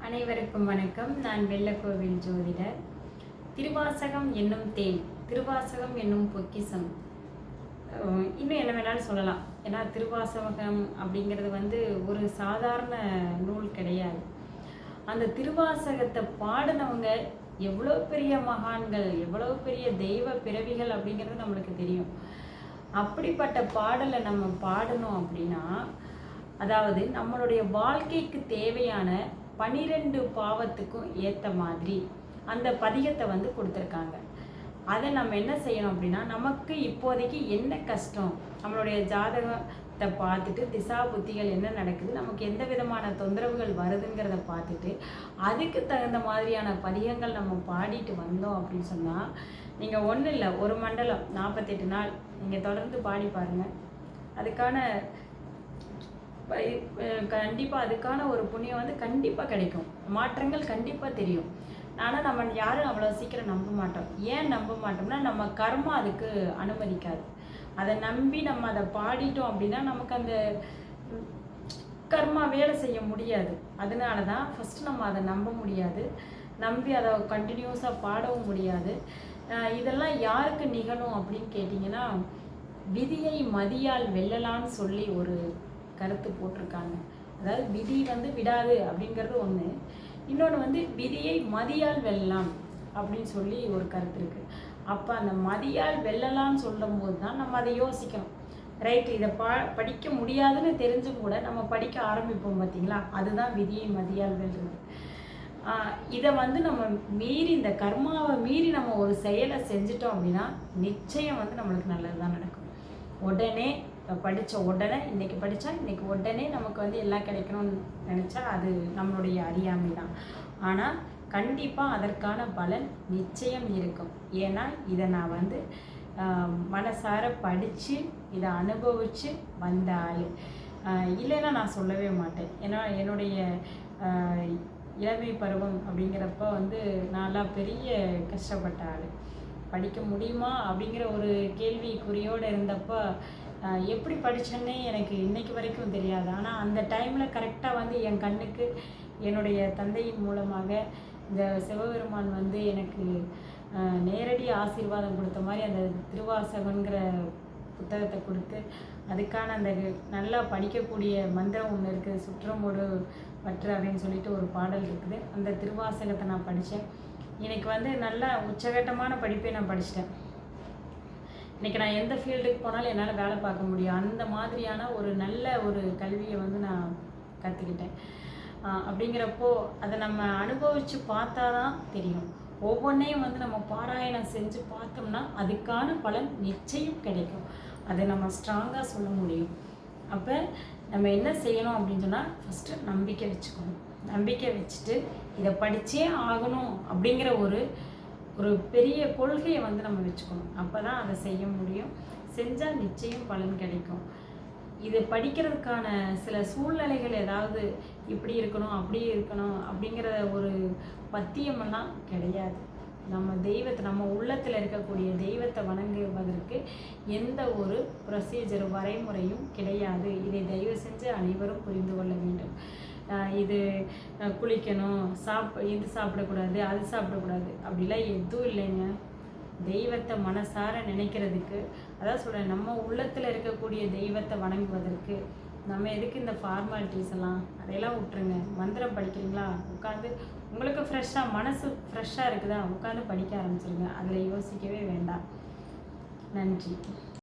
அனைவருக்கும் வணக்கம். நான் வெள்ளக்கோவில் ஜோதிடர். திருவாசகம் என்னும் தேன், திருவாசகம் என்னும் பொக்கிஷம், இன்னும் என்ன வேணாலும் சொல்லலாம். ஏன்னா திருவாசகம் அப்படிங்கிறது ஒரு சாதாரண நூல் கிடையாது. அந்த திருவாசகத்தை பாடினவங்க எவ்வளோ பெரிய மகான்கள், எவ்வளோ பெரிய தெய்வ பிறவிகள் அப்படிங்கிறது நம்மளுக்கு தெரியும். அப்படிப்பட்ட பாடலை நம்ம பாடணும் அப்படின்னா, அதாவது நம்மளுடைய வாழ்க்கைக்கு தேவையான 12 பாவத்துக்கும் ஏற்ற மாதிரி அந்த பதிகத்தை கொடுத்துருக்காங்க. அதை நம்ம என்ன செய்யணும் அப்படின்னா, நமக்கு இப்போதைக்கு என்ன கஷ்டம், நம்மளுடைய ஜாதகத்தை பார்த்துட்டு திசா புத்திகள் என்ன நடக்குது, நமக்கு எந்த விதமான தொந்தரவுகள் வருதுங்கிறத பார்த்துட்டு அதுக்கு தகுந்த மாதிரியான பதிகங்கள் நம்ம பாடிட்டு வந்தோம் அப்படின்னு சொன்னால், நீங்கள் ஒன்றும் இல்லை, ஒரு மண்டலம் 48 நாள் நீங்கள் தொடர்ந்து பாடி பாருங்கள். அதுக்கான கண்டிப்பாக அதுக்கான ஒரு புண்ணியம் கண்டிப்பாக கிடைக்கும். மாற்றங்கள் கண்டிப்பாக தெரியும். ஆனால் நம்ம யாரும் அவ்வளோ சீக்கிரம் நம்ப மாட்டோம். ஏன் நம்ப மாட்டோம்னா, நம்ம கர்மா அதுக்கு அனுமதிக்காது. அதை நம்பி நம்ம அதை பாடிட்டோம் அப்படின்னா நமக்கு அந்த கர்மா வேலை செய்ய முடியாது. அதனால தான் ஃபஸ்ட்டு நம்ம அதை நம்ப முடியாது, நம்பி அதை கண்டினியூஸாக பாடவும் முடியாது. இதெல்லாம் யாருக்கு நிகழும் அப்படின்னு கேட்டிங்கன்னா, விதியை மதியால் வெல்லலான்னு சொல்லி ஒரு கருத்து போட்டிருக்காங்க. அதாவது விதி விடாது அப்படிங்கிறது ஒன்று, இன்னொன்று விதியை மதியால் வெல்லலாம் அப்படின்னு சொல்லி ஒரு கருத்து இருக்குது. அப்போ அந்த மதியால் வெல்லலாம்னு சொல்லும் போது தான் நம்ம அதை யோசிக்கணும். ரைட்டு, இதை படிக்க முடியாதுன்னு தெரிஞ்சும் கூட நம்ம படிக்க ஆரம்பிப்போம் பார்த்தீங்களா, அதுதான் விதியை மதியால் வெல்றது. இதை நம்ம மீறி, இந்த கர்மாவை மீறி நம்ம ஒரு செயலை செஞ்சிட்டோம் அப்படின்னா நிச்சயம் நம்மளுக்கு நல்லது தான் நடக்கும். உடனே படித்த உடனே, இன்றைக்கி படித்தா இன்றைக்கி உடனே நமக்கு எல்லாம் கிடைக்கணும்னு நினச்சா அது நம்மளுடைய அறியாமை தான். ஆனால் கண்டிப்பாக அதற்கான பலன் நிச்சயம் இருக்கும். ஏன்னா இதை நான் மனசார படித்து இதை அனுபவித்து வந்த ஆள். இல்லைன்னா நான் சொல்லவே மாட்டேன். ஏன்னா என்னுடைய இளமை பருவம் அப்படிங்கிறப்ப நான்லாம் பெரிய கஷ்டப்பட்ட ஆள். படிக்க முடியுமா அப்படிங்கிற ஒரு கேள்விக்குறியோடு இருந்தப்போ எப்படி படித்தேன்னே எனக்கு இன்றைக்கு வரைக்கும் தெரியாது. ஆனால் அந்த டைமில் கரெக்டாக என் கண்ணுக்கு என்னுடைய தந்தையின் மூலமாக இந்த சிவபெருமான் எனக்கு நேரடி ஆசீர்வாதம் கொடுத்த மாதிரி அந்த திருவாசகங்கிற புத்தகத்தை கொடுத்து, அதுக்கான அந்த நல்லா படிக்கக்கூடிய மந்திரம் ஒன்று இருக்குது, சுற்றமோடு பற்று அப்படின்னு சொல்லிட்டு ஒரு பாடல் இருக்குது. அந்த திருவாசகத்தை நான் படித்தேன். இன்றைக்கி நல்லா உச்சகட்டமான படிப்பை நான் படிச்சிட்டேன். இன்றைக்கி நான் எந்த ஃபீல்டுக்கு போனாலும் என்னால் வேலை பார்க்க முடியும். அந்த மாதிரியான ஒரு நல்ல ஒரு கல்வியை நான் கற்றுக்கிட்டேன். அப்படிங்கிறப்போ அதை நம்ம அனுபவித்து பார்த்தா தான் தெரியும். ஒவ்வொன்றையும் நம்ம பாராயணம் செஞ்சு பார்த்தோம்னா அதுக்கான பலன் நிச்சயம் கிடைக்கும். அதை நம்ம ஸ்ட்ராங்காக சொல்ல முடியும். அப்போ நம்ம என்ன செய்யணும் அப்படின்னு சொன்னால், ஃபஸ்ட்டு நம்பிக்கை வச்சுக்கணும். நம்பிக்கை வச்சுட்டு இதை படித்தே ஆகணும் அப்படிங்கிற ஒரு பெரிய கொள்கையை நம்ம வச்சுக்கணும். அப்போ தான் அதை செய்ய முடியும். செஞ்சால் நிச்சயம் பலன் கிடைக்கும். இது படிக்கிறதுக்கான சில சூழ்நிலைகள் ஏதாவது இப்படி இருக்கணும் அப்படி இருக்கணும் அப்படிங்கிற ஒரு பத்தியமெல்லாம் கிடையாது. நம்ம தெய்வத்தை, நம்ம உள்ளத்தில் இருக்கக்கூடிய தெய்வத்தை வணங்குவதற்கு எந்த ஒரு ப்ரொசீஜர் வரைமுறையும் கிடையாது. இதை தயவு செஞ்சு அனைவரும் புரிந்து கொள்ள வேண்டும். இது குளிக்கணும், இது சாப்பிடக்கூடாது, அது சாப்பிடக்கூடாது அப்படிலாம் எதுவும் இல்லைங்க. தெய்வத்தை மனசார நினைக்கிறதுக்கு, அதான் சொல்கிறேன், நம்ம உள்ளத்தில் இருக்கக்கூடிய தெய்வத்தை வணங்குவதற்கு நம்ம எதுக்கு இந்த ஃபார்மாலிட்டிஸ் எல்லாம், அதையெல்லாம் விட்டுருங்க. மந்திரம் படிக்கிறீங்களா, உட்காந்து உங்களுக்கு ஃப்ரெஷ்ஷாக மனசு ஃப்ரெஷ்ஷாக இருக்குதா, உட்காந்து படிக்க ஆரம்பிச்சிருங்க. அதில் யோசிக்கவே வேண்டாம். நன்றி.